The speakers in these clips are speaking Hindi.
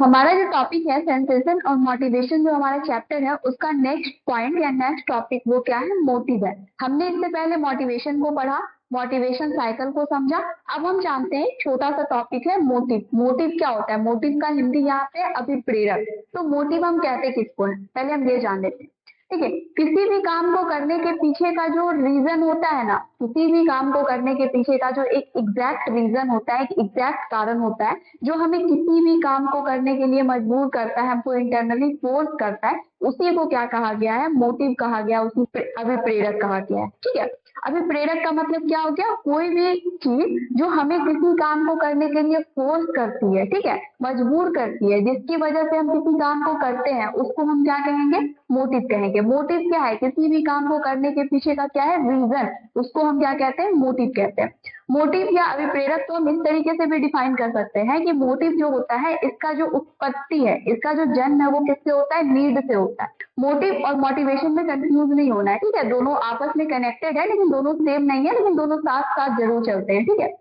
हमारा जो टॉपिक है सेंसेशन और मोटिवेशन, जो हमारा चैप्टर है उसका नेक्स्ट पॉइंट या नेक्स्ट टॉपिक वो क्या है, मोटिव है। हमने इससे पहले मोटिवेशन को पढ़ा, मोटिवेशन साइकिल को समझा। अब हम जानते हैं छोटा सा टॉपिक है मोटिव। मोटिव क्या होता है? मोटिव का हिंदी यहाँ पे अभिप्रेरक। तो मोटिव हम कहते किसको है, पहले हम ये जान लेते हैं। ठीक है, किसी भी काम को करने के पीछे का जो रीजन होता है ना, किसी भी काम को करने के पीछे का जो एक एग्जैक्ट रीजन होता है, एक एग्जैक्ट कारण होता है जो हमें किसी भी काम को करने के लिए मजबूर करता है, हमको इंटरनली फोर्स करता है, उसी को क्या कहा गया है, मोटिव कहा गया, उसी अभिप्रेरक कहा गया है। ठीक है, अभिप्रेरक का मतलब क्या हो गया, कोई भी चीज जो हमें किसी काम को करने के लिए फोर्स करती है, ठीक है, मजबूर करती है, जिसकी वजह से हम किसी काम को करते हैं, उसको हम क्या कहेंगे, मोटिव कहेंगे। मोटिव क्या है, किसी भी काम को करने के पीछे का क्या है, रीजन, उसको हम क्या कहते हैं, मोटिव कहते हैं। मोटिव या अभिप्रेरक को हम इस तरीके से भी डिफाइन कर सकते हैं कि मोटिव जो होता है, इसका जो उत्पत्ति है, इसका जो जन्म है वो किससे होता है, नीड से होता है। मोटिव और मोटिवेशन में कंफ्यूज नहीं होना है, ठीक है, दोनों आपस में कनेक्टेड है, लेकिन दोनों सेम नहीं है, लेकिन दोनों साथ साथ जरूर चलते हैं। ठीक है,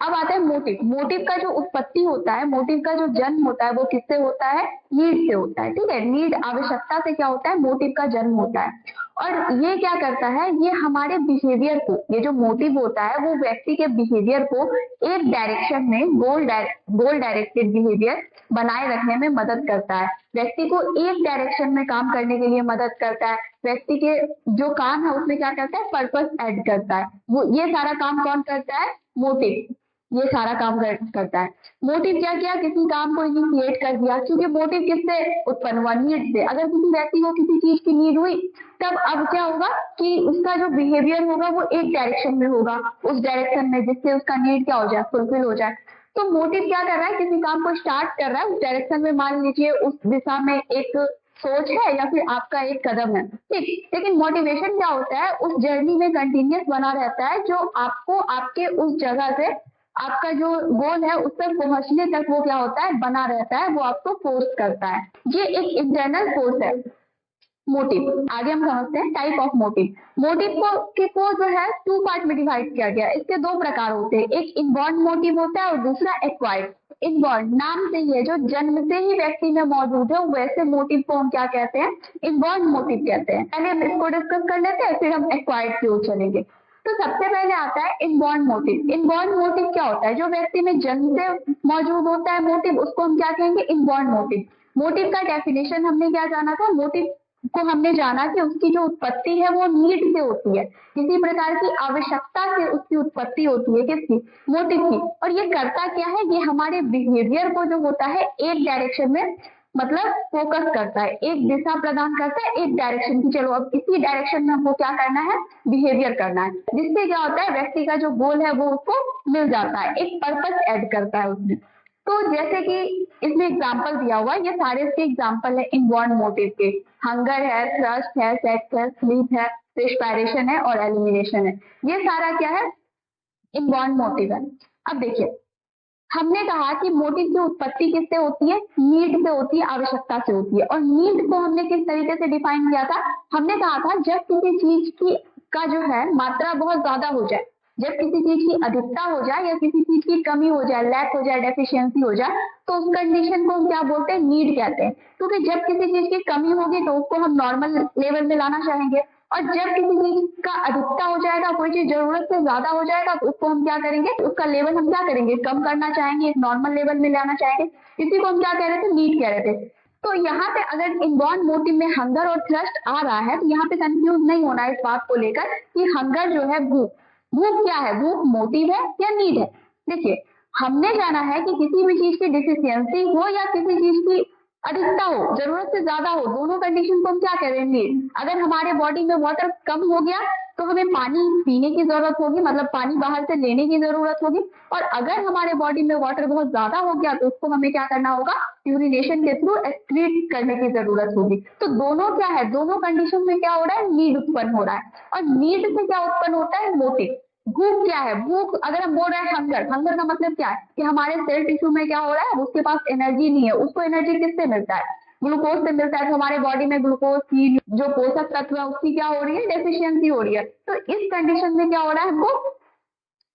अब आता है मोटिव। मोटिव का जो उत्पत्ति होता है, मोटिव का जो जन्म होता है वो किससे होता है, नीड से होता है। ठीक है, नीड, आवश्यकता से क्या होता है, मोटिव का जन्म होता है। और ये क्या करता है, ये हमारे बिहेवियर को, ये जो मोटिव होता है वो व्यक्ति के बिहेवियर को एक डायरेक्शन में, गोल डायरेक्टेड बिहेवियर बनाए रखने में मदद करता है। व्यक्ति को एक डायरेक्शन में काम करने के लिए मदद करता है। व्यक्ति के जो काम है उसमें क्या करता है, पर्पस ऐड करता है। वो ये सारा काम कौन करता है, मोटिव, ये सारा काम करता है। मोटिव क्या किया, किसी काम को इनिशिएट कर दिया, क्योंकि मोटिव किससे उत्पन्न हुआ, नीड से। अगर किसी व्यक्ति को किसी चीज की नीड हुई, तब अब क्या होगा कि उसका जो बिहेवियर होगा वो एक डायरेक्शन में होगा, उस डायरेक्शन में, जिससे उसका नीड क्या हो जाए, फुलफिल हो जाए। तो मोटिव क्या कर रहा है, किसी काम को स्टार्ट कर रहा है, उस डायरेक्शन में मान लीजिए उस दिशा में एक सोच है या फिर आपका एक कदम है, ठीक। लेकिन मोटिवेशन क्या होता है, उस जर्नी में कंटिन्यूस बना रहता है, जो आपको आपके उस जगह से, आपका जो गोल है उस तक पहुंचने तक वो क्या होता है, बना रहता है, वो आपको फोर्स करता है। ये एक इंटरनल फोर्स है मोटिव। आगे हम समझते हैं टाइप ऑफ मोटिव। मोटिव को जो है टू पार्ट में डिवाइड किया गया। इसके दो प्रकार होते हैं, एक इनबॉर्न मोटिव होता है और दूसरा एक्वायर्ड। इनबॉर्न, नाम से ही है, जो जन्म से ही व्यक्ति में मौजूद है, वैसे मोटिव को हम क्या कहते हैं, इनबॉर्न मोटिव कहते हैं। पहले हम इसको डिस्कस कर लेते हैं, फिर हम एक्वायर्ड की ओर चलेंगे। तो सबसे पहले आता है इनबॉर्न मोटिव। इनबॉर्न मोटिव क्या होता है, जो व्यक्ति में जन्म से मौजूद होता है मोटिव, उसको हम क्या कहेंगे, इनबॉर्न मोटिव। मोटिव का डेफिनेशन हमने क्या जाना था, मोटिव को हमने जाना कि उसकी जो उत्पत्ति है वो नीड से होती है, किसी प्रकार की आवश्यकता से उसकी उत्पत्ति होती है, किसकी, मोटिव की। और ये करता क्या है, ये हमारे बिहेवियर को जो होता है एक डायरेक्शन में, मतलब फोकस करता है, एक दिशा प्रदान करता है, एक डायरेक्शन की, चलो अब इसी डायरेक्शन में हमको क्या करना है, बिहेवियर करना है, जिससे क्या होता है, व्यक्ति का जो गोल है वो उसको मिल जाता है, एक पर्पस ऐड करता है उसमें। तो जैसे कि इसमें एग्जाम्पल दिया हुआ है, ये सारे इसके एग्जाम्पल है इनबॉर्न मोटिव के। हंगर है, थ्रस्ट है, सेक्स है, स्लीप है, रेस्पिरेशन है और एलिमिनेशन है। ये सारा क्या है, इनबॉर्न मोटिव है। अब देखिए, हमने कहा कि मोटिव की उत्पत्ति किससे होती है, नीड से होती है, आवश्यकता से होती है। और नीड को हमने किस तरीके से डिफाइन किया था, हमने कहा था जब किसी चीज की का जो है मात्रा बहुत ज्यादा हो जाए, जब किसी चीज की अधिकता हो जाए या किसी चीज की कमी हो जाए, लैक हो जाए, डेफिशिएंसी हो जाए, तो उस कंडीशन को हम क्या बोलते हैं, नीड कहते हैं। क्योंकि जब किसी चीज की कमी होगी तो उसको हम नॉर्मल लेवल में लाना चाहेंगे, और जब किसी चीज का अधिकता हो जाएगा, कोई चीज जरूरत से ज्यादा हो जाएगा, तो उसको हम क्या करेंगे, उसका लेवल हम क्या करेंगे, कम करना चाहेंगे, एक नॉर्मल लेवल में लाना चाहेंगे। इसी को हम क्या कह रहे थे, नीड कह रहे थे। तो यहाँ पे अगर इनबॉर्न मोटिव में हंगर और थ्रस्ट आ रहा है, तो यहाँ पे कंफ्यूज नहीं होना है इस बात को लेकर कि हंगर जो है भूख, भूख क्या है, भूख मोटिव है या नीड है। देखिए, हमने जाना है कि किसी भी चीज की डिफिशियंसी हो या किसी चीज की अधिकता हो, जरूरत से ज्यादा हो, दोनों कंडीशन को हम क्या करेंगे। अगर हमारे बॉडी में वाटर कम हो गया तो हमें पानी पीने की जरूरत होगी, मतलब पानी बाहर से लेने की जरूरत होगी। और अगर हमारे बॉडी में वाटर बहुत ज्यादा हो गया तो उसको हमें क्या करना होगा, यूरिनेशन के थ्रू एक्सक्रीट करने की जरूरत होगी। तो दोनों क्या है, दोनों कंडीशन में क्या हो रहा है, नीड उत्पन्न हो रहा है। और नीड से क्या उत्पन्न होता है, मोटिव। भूख क्या है, भूख अगर हम बोल रहे हैं हंगर, हंगर का मतलब क्या है कि हमारे सेल टिश्यू में क्या हो रहा है, उसके पास एनर्जी नहीं है, उसको एनर्जी किससे मिलता है, ग्लूकोज से मिलता है। तो हमारे बॉडी में ग्लूकोज की जो पोषक तत्व है उसकी क्या हो रही है, डेफिशिएंसी हो रही है। तो इस कंडीशन में क्या हो रहा है, हमको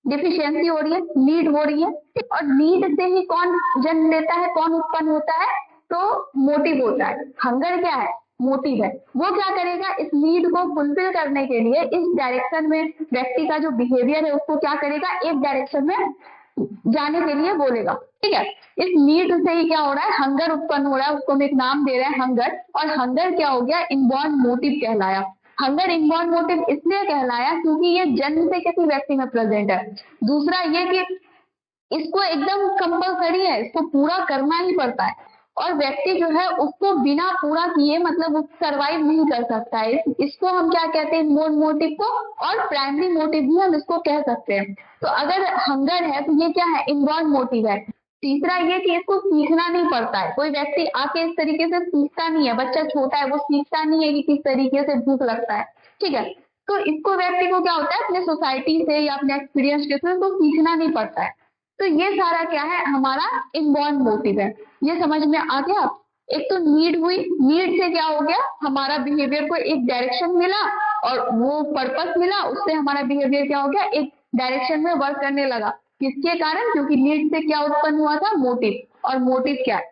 डिफिशियंसी हो रही है, नीड हो रही है, और नीड से ही कौन जन्म लेता है, कौन उत्पन्न होता है, तो मोटिव होता है। हंगर क्या है, मोटिव है। वो क्या करेगा, इस नीड को फुलफिल करने के लिए इस डायरेक्शन में व्यक्ति का जो बिहेवियर है उसको क्या करेगा, एक डायरेक्शन में जाने के लिए बोलेगा। ठीक है, इस नीड से ही क्या हो रहा है, हंगर उत्पन्न हो रहा है, उसको हम एक नाम दे रहे हैं हंगर। और हंगर क्या हो गया, इनबॉर्न मोटिव कहलाया। हंगर इनबॉर्न मोटिव इसलिए कहलाया क्योंकि ये जन्म से किसी व्यक्ति में प्रेजेंट है। दूसरा ये कि इसको एकदम कंपलसरी है, इसको पूरा करना ही पड़ता है, और व्यक्ति जो है उसको बिना पूरा किए मतलब सरवाइव नहीं कर सकता है। इसको हम क्या कहते हैं, इनबॉर्न मोटिव को, और प्राइमरी मोटिव भी हम इसको कह सकते हैं। तो अगर हंगर है तो ये क्या है, इनबॉर्न मोटिव है। तीसरा ये कि इसको सीखना नहीं पड़ता है, कोई व्यक्ति आके इस तरीके से सीखता नहीं है, बच्चा छोटा है वो सीखता नहीं है कि किस तरीके से भूख लगता है। ठीक है, तो इसको व्यक्ति को क्या होता है, अपने सोसाइटी से या अपने एक्सपीरियंस के थ्रू इसको सीखना नहीं पड़ता है। तो ये सारा क्या है, हमारा इनबॉर्न मोटिव है। ये समझ में आ गया। एक तो नीड हुई, नीड से क्या हो गया, हमारा बिहेवियर को एक डायरेक्शन मिला और वो पर्पस मिला, उससे हमारा बिहेवियर क्या हो गया, एक डायरेक्शन में वर्क करने लगा। किसके कारण, क्योंकि नीड से क्या उत्पन्न हुआ था, मोटिव। और मोटिव क्या है,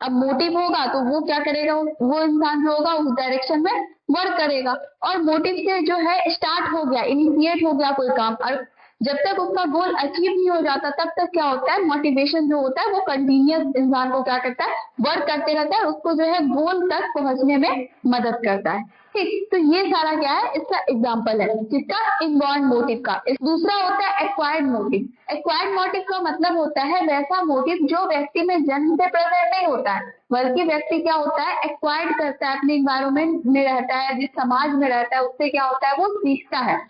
अब मोटिव होगा तो वो क्या करेगा, वो इंसान जो होगा उस डायरेक्शन में वर्क करेगा। और मोटिव से जो है स्टार्ट हो गया, इनिशिएट हो गया कोई काम, और जब तक उसका गोल अचीव नहीं हो जाता तब तक क्या होता है, मोटिवेशन जो होता है वो कंटिन्यूअस इंसान को क्या करता है, वर्क करते रहता है, उसको जो है गोल तक पहुंचने में मदद करता है। ठीक, तो ये सारा क्या है, इसका एग्जाम्पल है किसका, इनबॉर्न मोटिव का। दूसरा होता है एक्वायर्ड मोटिव। एक्वायर्ड मोटिव का मतलब होता है वैसा मोटिव जो व्यक्ति में जन्म से प्रेजेंट नहीं होता है, बल्कि व्यक्ति क्या होता है, एक्वायर्ड करता है, अपने इन्वायरमेंट में रहता है, जिस समाज में रहता है उससे क्या होता है, वो सीखता है।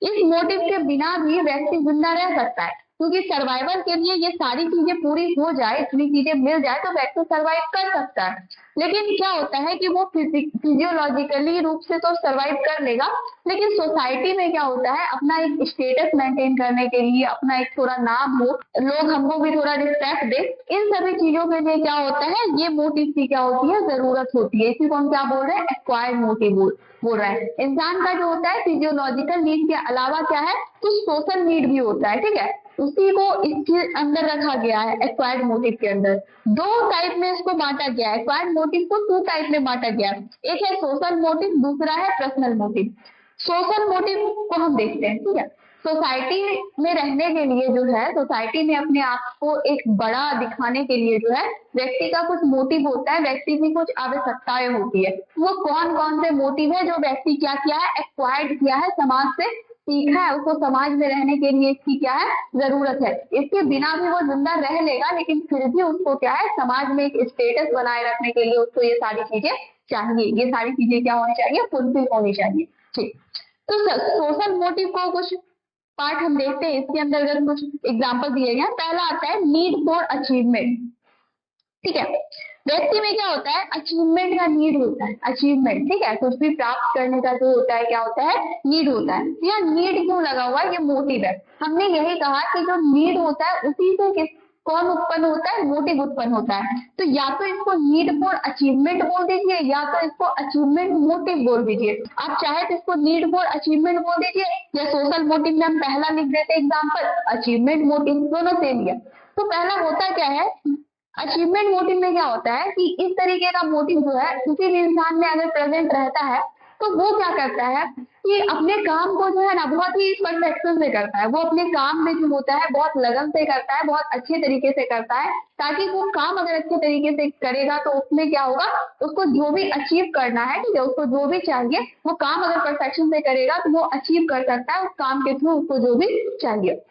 इस मोटिव के बिना भी व्यक्ति जिंदा रह सकता है, क्योंकि सर्वाइवल के लिए ये सारी चीजें पूरी हो जाए, इतनी चीजें मिल जाए तो व्यक्ति सर्वाइव कर सकता है। लेकिन क्या होता है कि वो फिजियोलॉजिकली रूप से तो सर्वाइव कर लेगा, लेकिन सोसाइटी में क्या होता है, अपना एक स्टेटस मेंटेन करने के लिए, अपना एक थोड़ा नाम हो, लोग हमको भी थोड़ा रिस्पेक्ट दे, इन सभी चीजों के लिए क्या होता है, ये मोटिव की क्या होती है, जरूरत होती है। इसी को हम क्या बोल रहे हैं, एक्वायर्ड मोटिव बोल रहा है। इंसान का जो होता है फिजियोलॉजिकल नीड के अलावा क्या है, कुछ सोशल नीड भी होता है। ठीक है, उसी को इसके अंदर रखा गया है, एक्वायर्ड मोटिव के अंदर। दो टाइप में इसको बांटा गया है, एक्वायर्ड मोटिव को टू टाइप में बांटा गया है, एक है सोशल मोटिव, दूसरा है पर्सनल मोटिव। सोशल मोटिव को हम देखते हैं। ठीक है, सोसाइटी में रहने के लिए जो है, सोसाइटी में अपने आप को एक बड़ा दिखाने के लिए जो है व्यक्ति का कुछ मोटिव होता है, व्यक्ति की कुछ आवश्यकताएं होती है। वो कौन कौन से मोटिव है जो व्यक्ति क्या किया है, एक्वायर्ड किया है, समाज से सीखा है, उसको समाज में रहने के लिए इसकी क्या है, जरूरत है। इसके बिना भी वो जिंदा रह लेगा, लेकिन फिर भी उसको क्या है, समाज में एक स्टेटस बनाए रखने के लिए उसको ये सारी चीजें चाहिए। ये सारी चीजें क्या होनी चाहिए, फुलफिल होनी चाहिए। ठीक, तो सोशल मोटिव को कुछ पार्ट हम देखते हैं, इसके अंदर कुछ एग्जाम्पल दिए गए हैं। पहला आता है नीड फॉर अचीवमेंट। ठीक है, व्यक्ति में क्या होता है, अचीवमेंट का नीड होता है, अचीवमेंट। ठीक है, कुछ भी प्राप्त करने का जो होता है क्या होता है, नीड होता है। यह नीड क्यों लगा हुआ है, ये मोटिव है। हमने यही कहा कि जो नीड होता है उसी से कौन उत्पन्न होता है, मोटिव उत्पन्न होता है। तो या तो इसको नीड फॉर अचीवमेंट बोल दीजिए, या तो इसको अचीवमेंट मोटिव बोल दीजिए। आप चाहे तो इसको नीड फॉर अचीवमेंट बोल दीजिए, या सोशल मोटिव में हम पहला लिख देते एग्जाम्पल, अचीवमेंट मोटिव, दोनों सेम है। तो पहला होता क्या है, अचीवमेंट मोटिव में क्या होता है कि इस तरीके का मोटिव जो है किसी भी इंसान में अगर प्रेजेंट रहता है तो वो क्या करता है कि अपने काम को जो है ना बहुत ही परफेक्शन से करता है। वो अपने काम में जो होता है बहुत लगन से करता है, बहुत अच्छे तरीके से करता है, ताकि वो काम अगर अच्छे तरीके से करेगा तो उसमें क्या होगा, उसको जो भी अचीव करना है, ठीक है, उसको जो भी चाहिए वो काम अगर परफेक्शन से करेगा तो वो अचीव कर सकता है उस काम के थ्रू उसको जो भी चाहिए।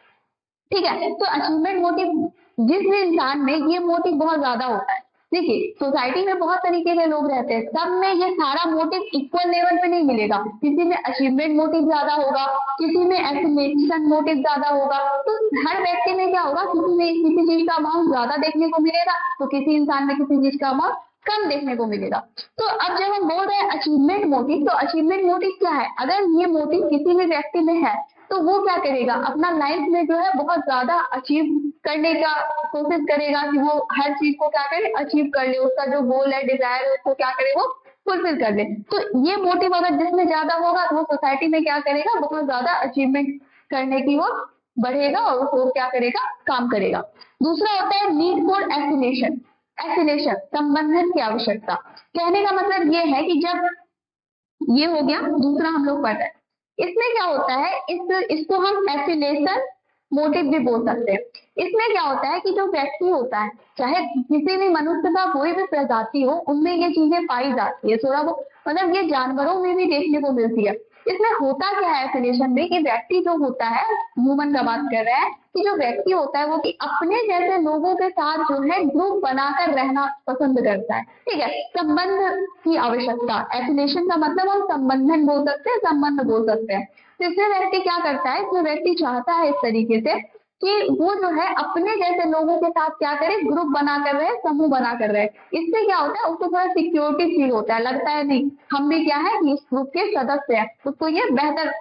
ठीक है, तो अचीवमेंट मोटिव जिस भी इंसान में ये मोटिव बहुत ज्यादा होता है। देखिए, सोसाइटी में बहुत तरीके के लोग रहते हैं, सब में ये सारा मोटिव इक्वल लेवल पे नहीं मिलेगा। किसी में अचीवमेंट मोटिव ज्यादा होगा, किसी में एस्टिमेशन मोटिव ज्यादा होगा। तो हर व्यक्ति में क्या होगा, किसी में किसी चीज का अमाउंट ज्यादा देखने को मिलेगा, तो किसी इंसान में किसी चीज का अमाउंट कम देखने को मिलेगा। तो अब जब हम बोल रहे हैं अचीवमेंट मोटिव, तो अचीवमेंट मोटिव क्या है, अगर ये मोटिव किसी भी व्यक्ति में है तो वो क्या करेगा, अपना लाइफ में जो है बहुत ज्यादा अचीव करने का कोशिश करेगा कि वो हर चीज को क्या करे, अचीव कर ले, उसका जो गोल है, डिजायर है, उसको क्या करे, वो फुलफिल कर ले। तो ये मोटिव अगर जिसमें ज्यादा होगा तो वो सोसाइटी में क्या करेगा, बहुत ज्यादा अचीवमेंट करने की वो बढ़ेगा और वो क्या करेगा, काम करेगा। दूसरा होता है नीड फॉर एफिलिएशन, एफिलिएशन संबंधन की आवश्यकता। कहने का मतलब ये है कि जब ये हो गया, दूसरा हम लोग पढ़ रहे हैं, इसमें क्या होता है, इसको हम एफिलिएशन मोटिव भी बोल सकते हैं। इसमें क्या होता है कि जो व्यक्ति होता है, चाहे किसी भी मनुष्य का कोई भी प्रजाति हो, उनमें ये चीजें पाई जाती है, थोड़ा वो मतलब ये जानवरों में भी देखने को मिलती है। इसमें होता क्या है एफिलिएशन में कि व्यक्ति जो होता है, ह्यूमन का बात कर रहे हैं, कि जो व्यक्ति होता है वो कि अपने जैसे लोगों के साथ जो है ग्रुप बनाकर रहना पसंद करता है। ठीक है, संबंध की आवश्यकता, एफिलिएशन का मतलब हम संबंधन बोल सकते हैं, संबंध बोल सकते हैं। तो इसमें व्यक्ति क्या करता है, इसमें व्यक्ति चाहता है इस तरीके से कि वो जो है अपने जैसे लोगों के साथ क्या करे, ग्रुप बना कर रहे, समूह बना कर रहे। इससे क्या होता है, उसको थोड़ा सिक्योरिटी फील होता है, लगता है नहीं हम भी क्या है इस ग्रुप के सदस्य हैं, उसको ये बेहतर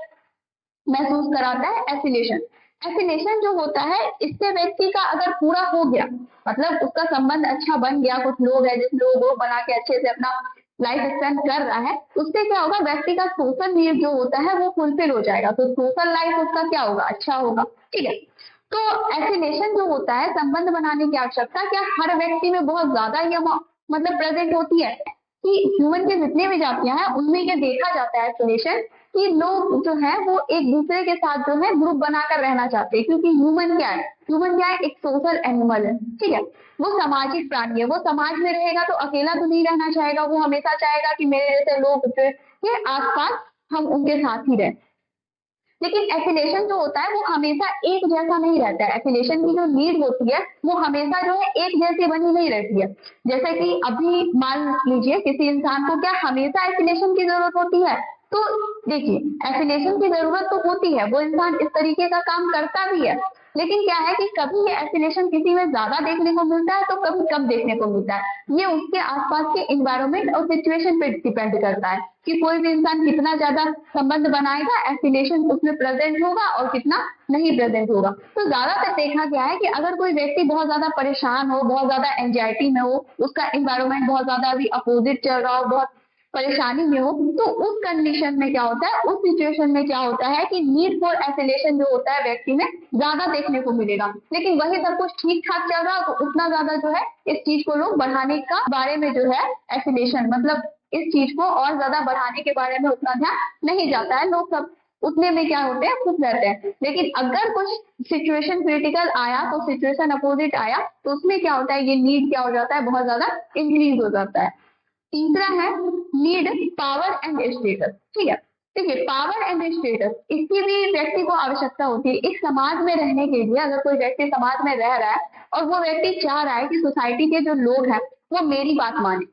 महसूस कराता है एफिलिएशन। एफिलिएशन जो होता है, इससे व्यक्ति का अगर पूरा हो गया, मतलब उसका संबंध अच्छा बन गया, कुछ लोग हैं जिस लोग वो बना के अच्छे से अपना लाइफ स्पेंड कर रहा है, उससे क्या होगा, व्यक्ति का सोशल नीड जो होता है वो फुलफिल हो जाएगा, तो सोशल लाइफ उसका क्या होगा, अच्छा होगा। ठीक है, तो एफिलिएशन जो होता है, संबंध बनाने की आवश्यकता, क्या हर व्यक्ति में बहुत ज्यादा ये मतलब प्रेजेंट होती है कि ह्यूमन के जितने भी जातियां हैं उनमें ये देखा जाता है एफिलिएशन कि लोग जो है वो एक दूसरे के साथ जो है ग्रुप बनाकर रहना चाहते हैं, क्योंकि ह्यूमन क्या है, ह्यूमन क्या है, एक सोशल एनिमल है। ठीक है, वो सामाजिक प्राणी है, वो समाज में रहेगा तो अकेला तो नहीं रहना चाहेगा, वो हमेशा चाहेगा कि मेरे जैसे लोग जो है आसपास हम उनके साथ ही रहें। लेकिन एफिलिएशन जो होता है वो हमेशा एक जैसा नहीं रहता है, एफिलिएशन की जो नीड होती है वो हमेशा जो है एक जैसी बनी नहीं रहती है। जैसे कि अभी मान लीजिए किसी इंसान को क्या हमेशा एफिलिएशन की जरूरत होती है, तो देखिए एफिलिएशन की जरूरत तो होती है, वो इंसान इस तरीके का काम करता भी है, लेकिन क्या है कि कभी ये एफिलिएशन किसी में ज्यादा देखने को मिलता है तो कभी कम देखने को मिलता है। ये उसके आसपास के इन्वायरमेंट और सिचुएशन पे डिपेंड करता है कि कोई भी इंसान कितना ज्यादा संबंध बनाएगा, एफिलिएशन उसमें प्रेजेंट होगा और कितना नहीं प्रेजेंट होगा। तो ज्यादातर देखा गया है कि अगर कोई व्यक्ति बहुत ज्यादा परेशान हो, बहुत ज्यादा एंजाइटी में हो, उसका इन्वायरमेंट बहुत ज्यादा अभी अपोजिट चल रहा हो, बहुत परेशानी में हो, तो उस कंडीशन में क्या होता है, उस सिचुएशन में क्या होता है कि नीड फॉर एफिलिएशन जो होता है व्यक्ति में ज्यादा देखने को मिलेगा। लेकिन वही सब कुछ ठीक ठाक चल रहा तो उतना ज्यादा जो है इस चीज को लोग बढ़ाने का बारे में जो है एफिलिएशन मतलब इस चीज को और ज्यादा बढ़ाने के बारे में उतना ध्यान नहीं जाता है, लोग सब उतने में क्या होते हैं, खुश रहते हैं। लेकिन अगर कुछ सिचुएशन क्रिटिकल आया, तो सिचुएशन अपोजिट आया, तो उसमें क्या होता है, ये नीड क्या हो जाता है, बहुत ज्यादा इंक्रीज हो जाता है। तीसरा है नीड पावर एंड स्टेटस। ठीक है, देखिए पावर एंड स्टेटस इसकी भी व्यक्ति को आवश्यकता होती है एक समाज में रहने के लिए। अगर कोई व्यक्ति समाज में रह रहा है और वो व्यक्ति चाह रहा है कि सोसाइटी के जो लोग हैं वो मेरी बात माने,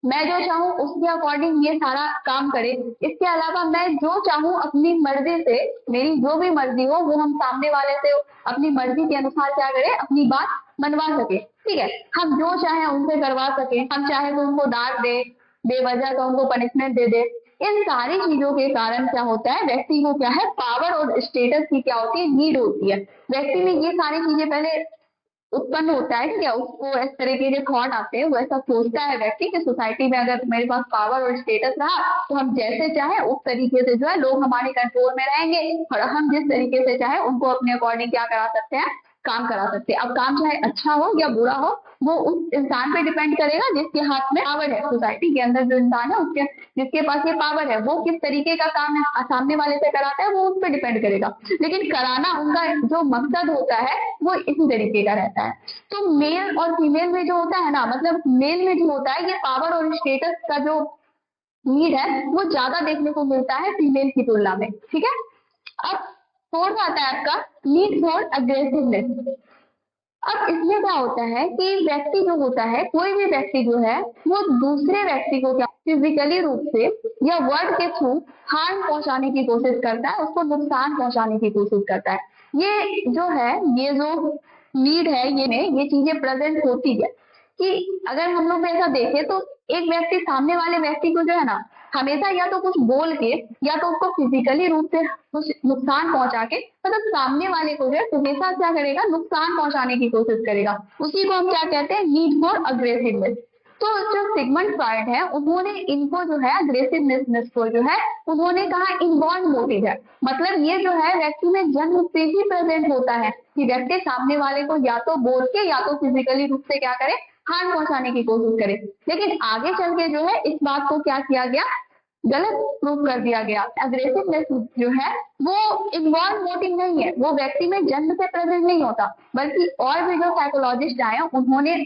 मैं जो चाहूँ उसके अकॉर्डिंग ये सारा काम करे, इसके अलावा मैं जो चाहूँ अपनी मर्जी से, मेरी जो भी मर्जी हो वो हम सामने वाले से अपनी मर्जी के अनुसार क्या करें, अपनी बात मनवा सके। ठीक है, हम जो चाहे उनसे करवा सके, हम चाहे तो उनको डांट दे, बेवजह तो उनको पनिशमेंट दे दे। इन सारी चीजों के कारण क्या होता है, व्यक्ति को क्या है, पावर और स्टेटस की क्या होती है, नीड होती है। व्यक्ति में ये सारी चीजें पहले उत्पन्न होता है, क्या उसको इस तरीके के थॉट आते हैं, वो ऐसा सोचता है व्यक्ति कि सोसाइटी में अगर मेरे पास पावर और स्टेटस रहा तो हम जैसे चाहे उस तरीके से जो है लोग हमारे कंट्रोल में रहेंगे और हम जिस तरीके से चाहे उनको अपने अकॉर्डिंग क्या करा सकते हैं, काम करा सकते हैं। अब काम चाहे अच्छा हो या बुरा हो वो उस इंसान पे डिपेंड करेगा जिसके हाथ में पावर है। सोसाइटी के अंदर जो इंसान है उसके जिसके पास ये पावर है वो किस तरीके का काम है सामने वाले से कराता है, वो उस पर डिपेंड करेगा। लेकिन कराना उनका जो मकसद होता है वो इसी तरीके का रहता है। तो मेल और फीमेल में जो होता है ना, मतलब मेल में जो होता है ये पावर और स्टेटस का जो नीड है वो ज्यादा देखने को मिलता है फीमेल की तुलना में। ठीक है, अब फोर्थ आता है आपका नीड फॉर अग्रेसिवनेस। अब इसमें क्या होता है कि व्यक्ति जो होता है, कोई भी व्यक्ति जो है वो दूसरे व्यक्ति को क्या फिजिकली रूप से या वर्ड के थ्रू हार्म पहुंचाने की कोशिश करता है, उसको नुकसान पहुंचाने की कोशिश करता है। ये जो है, ये जो नीड है, ये चीजें प्रेजेंट होती है कि अगर हम लोग ऐसा देखें तो एक व्यक्ति सामने वाले व्यक्ति को जो है ना हमेशा या तो कुछ बोल के या तो उसको फिजिकली रूप से कुछ नुकसान पहुंचा के, मतलब सामने वाले को जो है हमेशा क्या करेगा, नुकसान पहुंचाने की कोशिश करेगा। उसी को हम क्या कहते हैं, नीड फॉर अग्रेसिवनेस। तो जो सिगमंड फ्रॉइड है उन्होंने इनको जो है अग्रेसिवनेस को जो है उन्होंने कहा इनबॉर्न मोटिव है, मतलब ये जो है व्यक्ति में जन्म से ही प्रेजेंट होता है कि व्यक्ति सामने वाले को या तो बोल के या तो फिजिकली रूप से क्या करे, हार्म पहुंचाने की कोशिश करे। लेकिन आगे चल के जो है इस बात को क्या किया गया, गलत प्रूव कर दिया गया। अग्रेसिवनेस जो है वो इनवॉल्व मोटिव नहीं है, वो व्यक्ति में जन्म से प्रेजेंट नहीं होता, बल्कि और भी जो साइकोलॉजिस्ट आए उन्होंने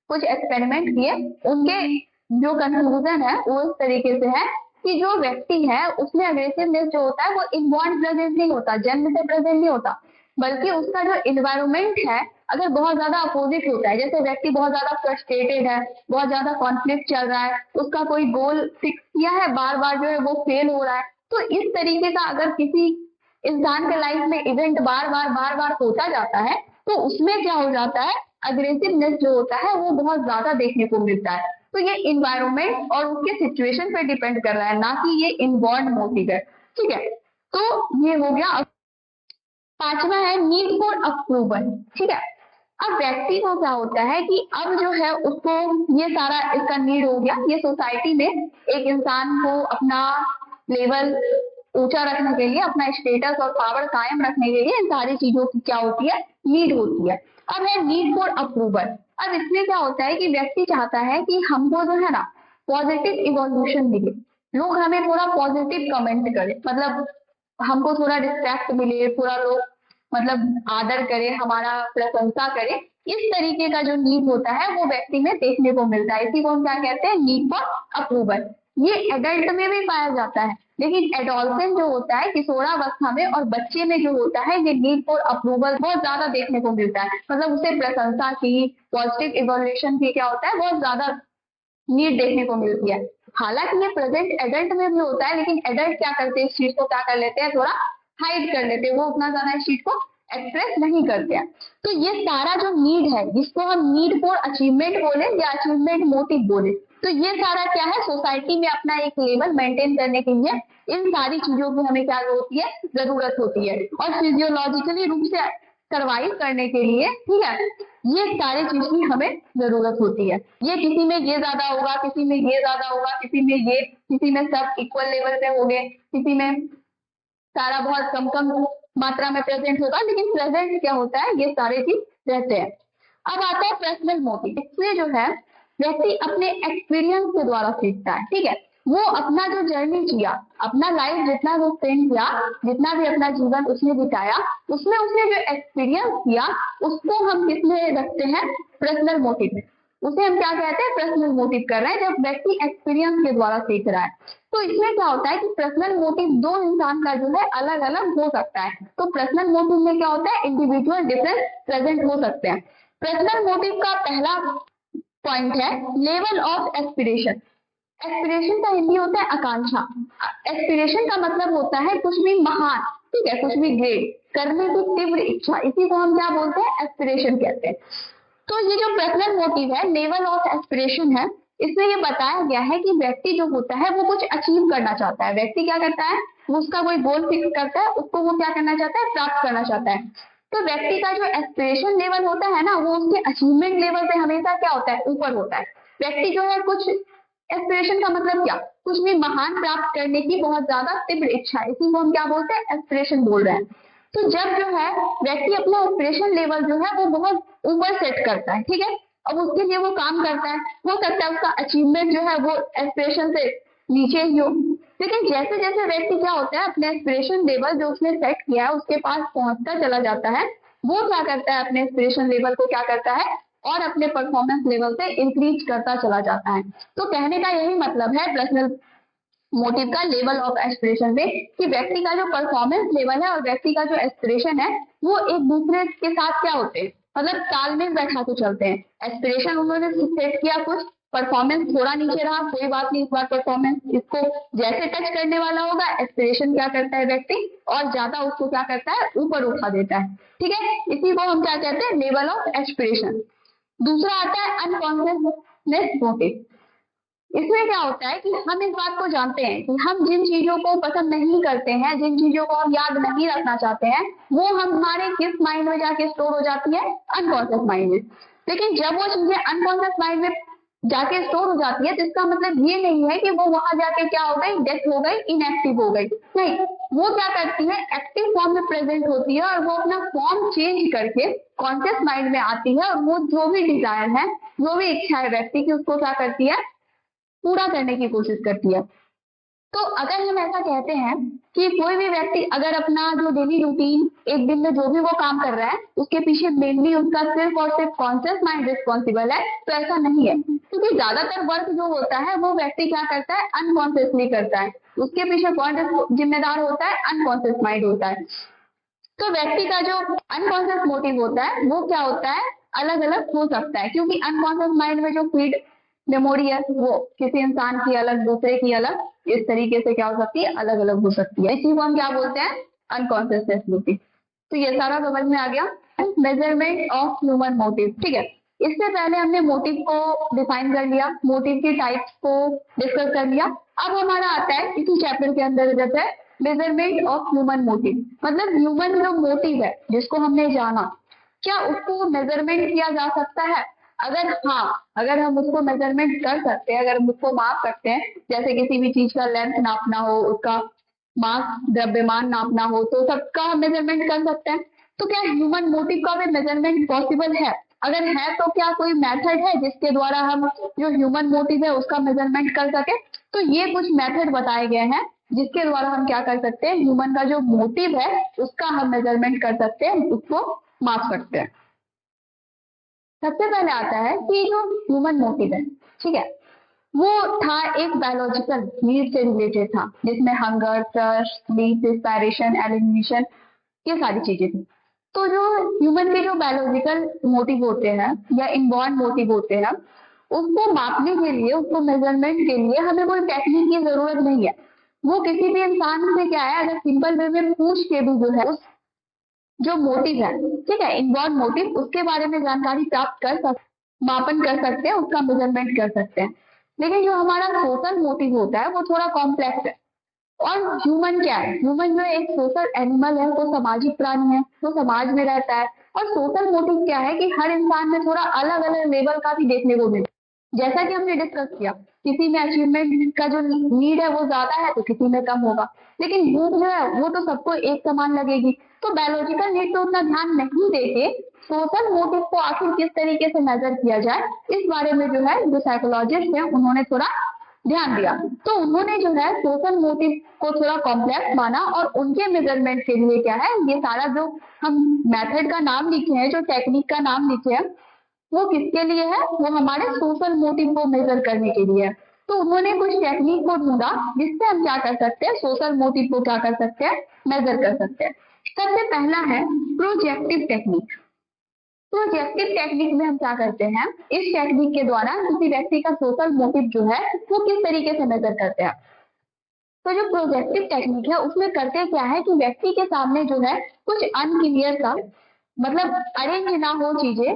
कुछ एक्सपेरिमेंट किए, उनके जो कंक्लूजन है वो इस तरीके से है कि जो व्यक्ति है उसमें अग्रेसिवनेस जो होता है वो इनवॉल्व प्रेजेंट नहीं होता, जन्म से प्रेजेंट नहीं होता, बल्कि उसका जो इन्वायरमेंट है अगर बहुत ज्यादा अपोजिट होता है, जैसे व्यक्ति बहुत ज्यादा फ्रस्ट्रेटेड है, बहुत ज्यादा कॉन्फ्लिक्ट चल रहा है, उसका कोई गोल फिक्स किया है, बार बार जो है वो फेल हो रहा है, तो इस तरीके का अगर किसी इंसान के लाइफ में इवेंट बार बार होता जाता है तो उसमें क्या हो जाता है, अग्रेसिवनेस जो होता है वो बहुत ज्यादा देखने को मिलता है। तो ये इन्वायरमेंट और उसके सिचुएशन पे डिपेंड कर रहा है, ना कि ये इनबॉर्न मोटिव है। ठीक है, तो ये हो गया। पांचवा है नीड फॉर अप्रूवल। ठीक है, अब व्यक्ति को क्या होता है कि अब जो है उसको ये सारा इसका नीड हो गया, ये सोसाइटी में एक इंसान को अपना लेवल ऊंचा रखने के लिए, अपना स्टेटस और पावर कायम रखने के लिए इन सारी चीजों की क्या होती है, नीड होती है। अब है नीड फॉर अप्रूवल। अब इसमें क्या होता है कि व्यक्ति चाहता है कि हमको जो है ना पॉजिटिव इवोल्यूशन मिले, लोग हमें थोड़ा पॉजिटिव कमेंट करें, मतलब हमको थोड़ा रिस्पेक्ट मिले, थोड़ा लोग मतलब आदर करे, हमारा प्रशंसा करे, इस तरीके का जो नीड होता है वो व्यक्ति में देखने को मिलता है। इसी को हम क्या कहते हैं, नीड फॉर अप्रूवल। ये एडल्ट में भी पाया जाता है, लेकिन एडोलसेंट जो होता है किशोरावस्था में और बच्चे में जो होता है ये नीड फॉर अप्रूवल बहुत ज्यादा देखने को मिलता है, मतलब उसे प्रशंसा की, पॉजिटिव इवोल्यूशन की क्या होता है, बहुत ज्यादा नीड देखने को मिलती है। हालांकि ये प्रेजेंट एडल्ट में भी होता है, लेकिन एडल्ट क्या करते हैं, इस चीज को क्या कर लेते हैं, थोड़ा हाइड कर लेते हैं, वो उतना ज्यादा इस चीज को एक्सप्रेस नहीं करते हैं। तो ये सारा जो नीड है जिसको हम नीड फॉर अचीवमेंट बोले या अचीवमेंट मोटिव बोले, तो ये सारा क्या है, सोसाइटी में अपना एक लेवल मेंटेन करने के लिए इन सारी चीजों की हमें क्या होती है, जरूरत होती है। और फिजियोलॉजिकली रूप से सर्वाइव करने के लिए, ठीक है, ये सारी चीज की हमें जरूरत होती है। ये किसी में ये ज्यादा होगा, किसी में ये ज्यादा होगा, किसी में ये, किसी में सब इक्वल लेवल पे होंगे, किसी में सारा बहुत कम कम मात्रा में प्रेजेंट होगा, लेकिन प्रेजेंट क्या होता है, ये सारे चीज रहते हैं। अब आता है पर्सनल मोटिव। इसमें जो है व्यक्ति अपने एक्सपीरियंस के द्वारा सीखता है। ठीक है, वो अपना जो जर्नी किया, अपना लाइफ जितना वो स्पेंड किया, जितना भी अपना जीवन उसने बिताया, उसमें उसने जो एक्सपीरियंस किया उसको हम किसमें रखते हैं, पर्सनल मोटिव में। उसे हम क्या कहते हैं, पर्सनल मोटिव कर रहे हैं, जब व्यक्ति एक्सपीरियंस के द्वारा सीख रहा है। तो इसमें क्या होता है कि पर्सनल मोटिव दो इंसान का जो है अलग अलग हो सकता है। तो पर्सनल मोटिव में क्या होता है, इंडिविजुअल डिफरेंस प्रेजेंट हो सकते हैं। पर्सनल मोटिव का पहला पॉइंट है लेवल ऑफ एस्पिरेशन। एस्पिरेशन का हिंदी होता है आकांक्षा। एस्पिरेशन का मतलब होता है कुछ भी महान, ठीक है, कुछ भी ग्रेट करने की तीव्र इच्छा, इसी को हम क्या बोलते हैं, एस्पिरेशन कहते हैं। तो ये जो पर्सनल मोटिव है, लेवल ऑफ एस्पिरेशन है, इसमें ये बताया गया है कि व्यक्ति जो होता है वो कुछ अचीव करना चाहता है। व्यक्ति क्या करता है, वो उसका कोई गोल फिक्स करता है, उसको वो क्या करना चाहता है, प्राप्त करना चाहता है। तो व्यक्ति का जो एस्पिरेशन लेवल होता है ना, वो उसके अचीवमेंट लेवल से हमेशा क्या होता है, ऊपर होता है। व्यक्ति जो है कुछ, एस्पिरेशन का मतलब क्या, कुछ भी महान प्राप्त करने की बहुत ज्यादा तीव्र इच्छा, इसी को हम क्या बोलते हैं, एस्पिरेशन बोल रहे हैं। तो जब जो है व्यक्ति अपना एस्पिरेशन लेवल जो है वो बहुत ऊपर सेट करता है, ठीक है, अब उसके लिए वो काम करता है, हो सकता है उसका अचीवमेंट जो है वो एस्पिरेशन से नीचे ही हो, लेकिन जैसे जैसे व्यक्ति क्या होता है अपने एस्पिरेशन लेवल जो उसने सेट किया है उसके पास पहुंचता चला जाता है, वो क्या करता है, अपने एस्पिरेशन लेवल को क्या करता है और अपने परफॉर्मेंस लेवल से इंक्रीज करता चला जाता है। तो कहने का यही मतलब है पर्सनल मोटिव का लेवल ऑफ एस्पिरेशन में, कि व्यक्ति का जो परफॉर्मेंस लेवल है और व्यक्ति का जो एस्पिरेशन है वो एक दूसरे के साथ क्या होते हैं, मतलब तालमेल बैठा के चलते हैं। एस्पिरेशन उन्होंने सेट किया कुछ, परफॉर्मेंस थोड़ा नीचे रहा, कोई बात नहीं, इस बार परफॉर्मेंस इसको जैसे टच करने वाला होगा, एस्पिरेशन क्या करता है व्यक्ति और ज्यादा उसको क्या करता है, ऊपर उठा देता है। ठीक है, इसी को हम क्या कहते हैं, लेवल ऑफ एस्पिरेशन। दूसरा आता है अनकॉन्शियसनेस मोटिव। इसमें क्या होता है कि हम इस बात को जानते हैं कि हम जिन चीजों को पसंद नहीं करते हैं, जिन चीजों को हम याद नहीं रखना चाहते हैं, वो हमारे किस माइंड में जाके स्टोर हो जाती है, अनकॉन्शियस माइंड में। लेकिन जब वो चीजें अनकॉन्शियस माइंड में जाके स्टोर हो जाती है, तो इसका मतलब ये नहीं है कि वो वहां जाके क्या हो गई, डेथ हो गई, इनएक्टिव हो गई, नहीं, वो क्या करती है, एक्टिव फॉर्म में प्रेजेंट होती है और वो अपना फॉर्म चेंज करके कॉन्शियस माइंड में आती है और वो जो भी डिजायर है, जो भी इच्छा है व्यक्ति की, उसको क्या करती है, पूरा करने की कोशिश करती है। तो अगर हम ऐसा कहते हैं कि कोई भी व्यक्ति अगर अपना जो डेली रूटीन एक दिन में जो भी वो काम कर रहा है उसके पीछे मेनली उसका सिर्फ और सिर्फ कॉन्शियस माइंड रिस्पॉन्सिबल है, तो ऐसा नहीं है, क्योंकि ज्यादातर वर्क जो होता है वो व्यक्ति क्या करता है, अनकॉन्शियसली करता है, उसके पीछे कौन जिम्मेदार होता है, अनकॉन्शियस माइंड होता है। तो व्यक्ति का जो अनकॉन्शियस मोटिव होता है वो क्या होता है, अलग अलग हो सकता है, क्योंकि अनकॉन्शियस माइंड में जो फीड मेमोरी है वो किसी इंसान की अलग, दूसरे की अलग, इस तरीके से क्या हो सकती है, अलग अलग हो सकती है, इसी को हम क्या बोलते हैं, अनकॉन्शियसनेस मोटिव। तो ये सारा समझ में आ गया, मेजरमेंट ऑफ ह्यूमन मोटिव, ठीक है। इससे पहले हमने मोटिव को डिफाइन कर लिया, मोटिव के टाइप्स को डिस्कस कर लिया। अब हमारा आता है इसी चैप्टर के अंदर जैसे मेजरमेंट ऑफ ह्यूमन मोटिव, मतलब ह्यूमन जो मोटिव है जिसको हमने जाना, क्या उसको मेजरमेंट किया जा सकता है? अगर हाँ, अगर हम उसको मेजरमेंट कर सकते हैं, अगर हम उसको माप सकते हैं, जैसे किसी भी चीज का लेंथ नापना हो, उसका मास द्रव्यमान नापना हो, तो सबका मेजरमेंट कर सकते हैं। तो क्या ह्यूमन मोटिव का भी मेजरमेंट पॉसिबल है? अगर है तो क्या कोई मेथड है जिसके द्वारा हम जो ह्यूमन मोटिव है उसका मेजरमेंट कर सके? तो ये कुछ मेथड बताए गए हैं जिसके द्वारा हम क्या कर सकते हैं, ह्यूमन का जो मोटिव है उसका हम मेजरमेंट कर सकते हैं, उसको माप सकते हैं। सबसे पहले आता है कि जो ह्यूमन मोटिव है, ठीक है, वो था एक बायोलॉजिकल नीड से रिलेटेड था, जिसमें हंगर, थर्स्ट, स्लीप, डिस्पायरेशन, एलिमिनेशन, ये सारी चीजें थी। तो जो ह्यूमन के जो बायोलॉजिकल मोटिव होते हैं या इनबॉर्न मोटिव होते हैं, उसको मापने के लिए, उसको मेजरमेंट के लिए हमें कोई टेक्निक की जरूरत नहीं है। वो किसी भी इंसान से क्या है, अगर सिंपल वे में पूछ के भी जो है उस जो मोटिव है, ठीक है, इनबॉर्न मोटिव, उसके बारे में जानकारी प्राप्त कर सकते, मापन कर सकते हैं, उसका मेजरमेंट कर सकते हैं। लेकिन जो हमारा सोशल मोटिव होता है वो थोड़ा कॉम्प्लेक्स है। और ह्यूमन क्या है, ह्यूमन जो एक सोशल एनिमल है, वो सामाजिक प्राणी है, वो समाज में रहता है। और सोशल मोटिव क्या है कि हर इंसान में थोड़ा अलग अलग लेवल का भी देखने को मिलता है। जैसा कि हमने डिस्कस किया, किसी में अचीवमेंट का जो नीड है वो ज्यादा है तो किसी में कम होगा, लेकिन भूख जो है वो तो सबको एक समान लगेगी। तो बायोलॉजिकल नीड पे उतना ध्यान नहीं देके सोशल मोटिव को आखिर किस तरीके से मेजर किया जाए, इस बारे में जो है जो साइकोलॉजिस्ट है उन्होंने थोड़ा ध्यान दिया। तो उन्होंने जो है सोशल मोटिव को थोड़ा कॉम्प्लेक्स माना और उनके मेजरमेंट के लिए क्या है, ये सारा जो हम मेथड का नाम लिखे हैं, जो टेक्निक का नाम लिखे हैं, वो किसके लिए है, वो हमारे सोशल मोटिव को मेजर करने के लिए है। तो उन्होंने कुछ टेक्निक को ढूंढा जिससे हम क्या कर सकते हैं, सोशल मोटिव को क्या कर सकते हैं, मेजर कर सकते हैं। सबसे पहला है प्रोजेक्टिव टेक्निक। प्रोजेक्टिव टेक्निक में हम क्या करते हैं, इस टेक्निक के द्वारा किसी व्यक्ति का सोशल मोटिव जो है वो किस तरीके से मेजर करते हैं। तो जो प्रोजेक्टिव टेक्निक है उसमें करते क्या है कि व्यक्ति के सामने जो है कुछ अनक्लियर सा, मतलब अरेंज ना हो चीजें,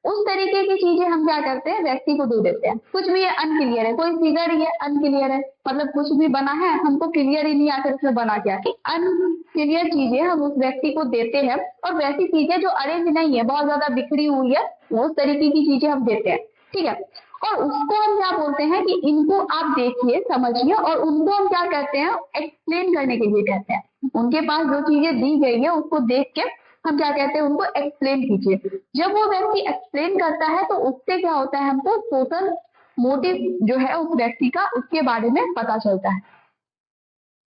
उस तरीके की चीजें हम क्या करते हैं, व्यक्ति को दे देते हैं। कुछ भी ये अनक्लियर है, कोई फिगर ही है अनक्लियर है, मतलब कुछ भी बना है हमको क्लियर ही नहीं आखिर उसमें बना क्या, अनक्लियर चीजें हम उस व्यक्ति को देते हैं। और वैसी चीजें जो अरेंज नहीं है, बहुत ज्यादा बिखरी हुई है, उस तरीके की चीजें हम देते हैं, ठीक है। और उसको हम क्या बोलते हैं कि इनको आप देखिए, समझिए, और उनको हम क्या कहते हैं, एक्सप्लेन करने के लिए कहते हैं। उनके पास जो चीजें दी गई है उसको देख के हम क्या कहते हैं, उनको एक्सप्लेन कीजिए। जब वो व्यक्ति एक्सप्लेन करता है तो उससे क्या होता है, हमको सोशल मोटिव जो है उस व्यक्ति का, उसके बारे में पता चलता है।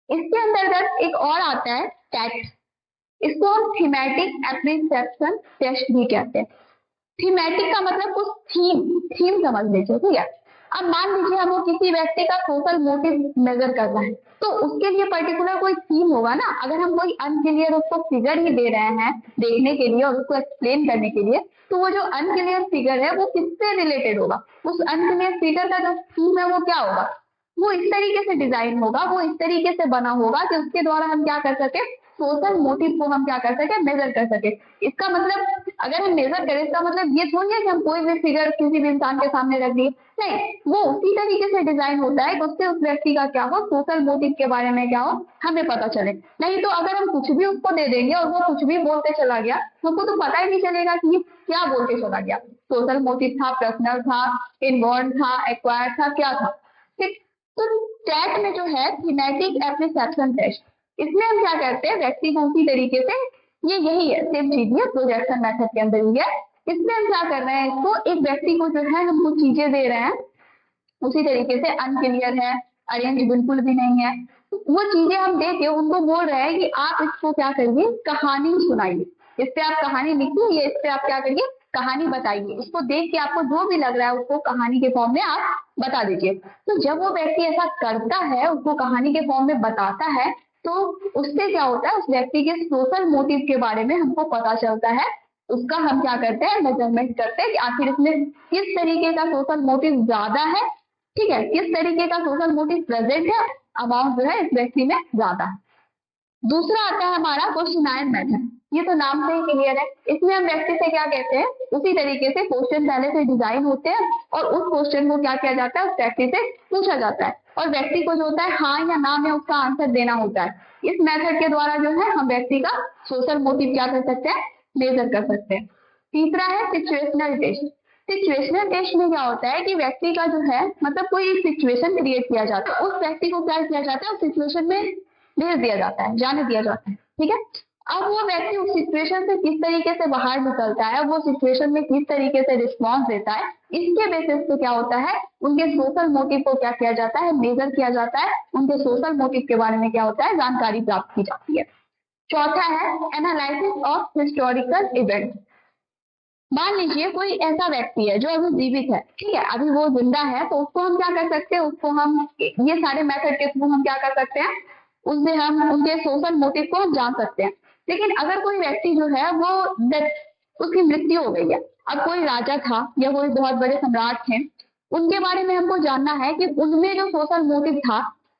इसके अंतर्गत एक और आता है टैक्ट, इसको हम थीमेटिक एप्रिसिएशन टेस्ट भी कहते हैं। थीमेटिक का मतलब कुछ थीम समझ लीजिए, ठीक है। अब मान लीजिए हमको किसी व्यक्ति का सोशल मोटिव मेजर करना है, तो उसके लिए पर्टिकुलर कोई थीम होगा ना। अगर हम कोई अनक्लियर उसको फिगर ही दे रहे हैं देखने के लिए और उसको एक्सप्लेन करने के लिए, तो वो जो अनक्लियर फिगर है वो किससे रिलेटेड होगा, उस अनक्लियर फिगर का जो थीम है वो क्या होगा, वो इस तरीके से डिजाइन होगा, वो इस तरीके से बना होगा कि उसके द्वारा हम क्या कर सके, सोशल मोटिव को हम क्या कर सके, मेजर कर सके। इसका मतलब अगर हम मेजर करें, इसका मतलब ये थोड़ी है कि हम कोई भी फिगर किसी भी इंसान के सामने रख दिए, नहीं, वो उसी तरीके से डिजाइन होता है कि उससे उस व्यक्ति का क्या हो, सोशल मोटिव के बारे में क्या हो, हमें पता चले। नहीं तो अगर हम कुछ भी उसको दे देंगे और वो कुछ भी बोलते चला गया, हमको तो पता ही नहीं चलेगा कि ये क्या बोल के चला गया। सोशल मोटिव था, पर्सनल था, इनबॉर्न था, एक्वायर्ड था, क्या था। ठीक, तो टेट में जो है थीमेटिक एप्रिसिएप्शन टेस्ट, इसमें हम क्या करते हैं, व्यक्ति को उसी तरीके से, ये यही है सेम चीज है, प्रोजेक्शन मेथड के अंदर ही है। इसमें हम क्या कर रहे हैं, इसको एक व्यक्ति को जो है हम कुछ चीजें दे रहे हैं, उसी तरीके से अनक्लियर है, अरेंज बिल्कुल भी नहीं है, वो चीजें हम दे के उनको बोल रहे हैं कि आप इसको क्या करिए, कहानी सुनाइए, इस पे आप कहानी लिखिए, इस पे आप क्या करिए, कहानी बताइए। इसको देख के आपको जो भी लग रहा है उसको कहानी के फॉर्म में आप बता दीजिए। तो जब वो व्यक्ति ऐसा करता है, उसको कहानी के फॉर्म में बताता है, तो उससे क्या होता है, उस व्यक्ति के सोशल मोटिव के बारे में हमको पता चलता है। उसका हम क्या करते हैं, मेजरमेंट करते हैं कि आखिर इसमें किस तरीके का सोशल मोटिव ज्यादा है, ठीक है, किस तरीके का सोशल मोटिव प्रेजेंट है, अमाउंट जो है इस व्यक्ति में ज्यादा है। दूसरा आता है हमारा क्वेश्चनायर मेथड, ये तो नाम से ही क्लियर है। इसमें हम व्यक्ति से क्या कहते हैं, उसी तरीके से क्वेश्चन पहले से डिजाइन होते हैं और उस क्वेश्चन को क्या किया जाता है, उस व्यक्ति से पूछा जाता है और व्यक्ति को जो होता है हाँ या ना में उसका आंसर देना होता है। इस मेथड के द्वारा जो है हम व्यक्ति का सोशल मोटिव क्या कर सकते हैं, मेजर कर सकते हैं। तीसरा है सिचुएशनल टेस्ट। सिचुएशनल टेस्ट में क्या होता है कि व्यक्ति का जो है, मतलब कोई एक सिचुएशन क्रिएट किया जाता है, उस व्यक्ति को क्या किया जाता है, उस सिचुएशन में भेज दिया जाता है, जाने दिया जाता है, ठीक है। अब वो व्यक्ति उस सिचुएशन से किस तरीके से बाहर निकलता है, वो सिचुएशन में किस तरीके से रिस्पॉन्स देता है, इसके बेसिस पे क्या होता है, उनके सोशल मोटिव को क्या किया जाता है, मेजर किया जाता है, उनके सोशल मोटिव के बारे में क्या होता है, जानकारी प्राप्त की जाती है। चौथा है एनालिसिस ऑफ हिस्टोरिकल इवेंट। मान लीजिए कोई ऐसा व्यक्ति है जो अभी जीवित है, ठीक है, अभी वो जिंदा है, तो उसको हम क्या कर सकते हैं, उसको हम ये सारे मेथड के थ्रू हम क्या कर सकते हैं, उससे हम उनके सोशल मोटिव को हम जान सकते हैं। लेकिन अगर कोई व्यक्ति जो है वो उसकी मृत्यु हो गई है, अब कोई राजा था या कोई बहुत बड़े सम्राट थे, उनके बारे में हमको जानना है कि उनमें जो सोशल मोटिव था